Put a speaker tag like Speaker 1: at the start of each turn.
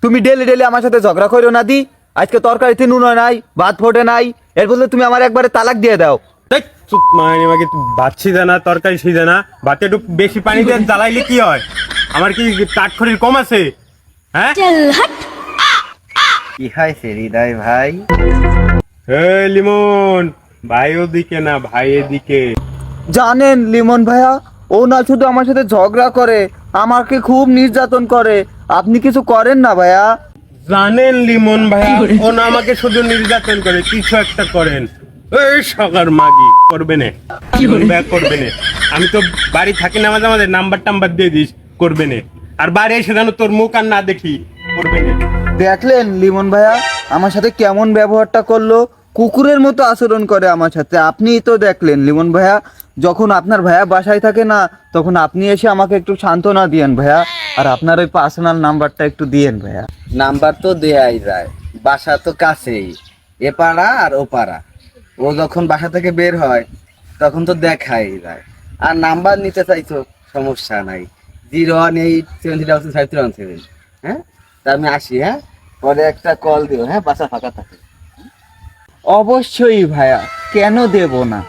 Speaker 1: তুমি daily daily আমার সাথে ঝগড়া করো না দি। আজকে তরকারিতে নুন নাই, ভাত ফোটে নাই, এর বদলে তুমি আমার একবারে তালাক দিয়ে দাও।
Speaker 2: দেখ চুপ মানে আমাকে ভাত সিজে না, তরকারি সিজে না, ভাতে একটু বেশি পানি দিয়ে জ্বালাইলে কি হয়? আমার কি কাঠখড়ির কম আছে? হ্যাঁ
Speaker 1: কি হয়েছে হৃদয় ভাই?
Speaker 2: লিমন ভাই ওদিকে না, ভাই এদিকে।
Speaker 1: জানেন লিমন ভাইয়া, ও না শুধু আমার সাথে ঝগড়া করে, আমাকে খুব নির্যাতন করে। আপনি কিছু করেন না ভাইয়া?
Speaker 2: জানেন লিমন ভাইয়া, ও না আমাকে শুধু নির্যাতন করে, কিছু একটা করেন। এই সকার মাগি করবে না, করবে না। আমি তো বাড়ি থাকি না, মাঝে মাঝে নাম্বার টাম্বার দিয়ে দিস, করবে না। আর বাড়ি এসে যেন তোর মুখ আর না দেখি, করবে না।
Speaker 1: দেখলেন লিমন ভাইয়া আমার সাথে কেমন ব্যবহারটা করলো? কুকুরের মতো আচরণ করে আমার সাথে। আপনিই তো দেখলেন লিমন ভাইয়া, যখন আপনার ভাইয়া বাসায় থাকে না, তখন আপনি এসে আমাকে একটু সান্ত্বনা দিয়েন ভাইয়া। আর আপনার ওই পার্সোনাল নাম্বারটা একটু দিয়েন ভাইয়া।
Speaker 3: নাম্বার তো দেয়াই যায়, বাসা তো কাছেই, এ পাড়া আর ও পাড়া। ও যখন বাসা থেকে বের হয় তখন তো দেখাই যায়। আর নাম্বার নিতে চাইছো, সমস্যা নাই, 01873 হ্যাঁ, তা আমি আসি। হ্যাঁ, পরে একটা কল দিও। হ্যাঁ, বাসা ফাঁকা থাকে।
Speaker 1: অবশ্যই ভাইয়া, কেন দেব না।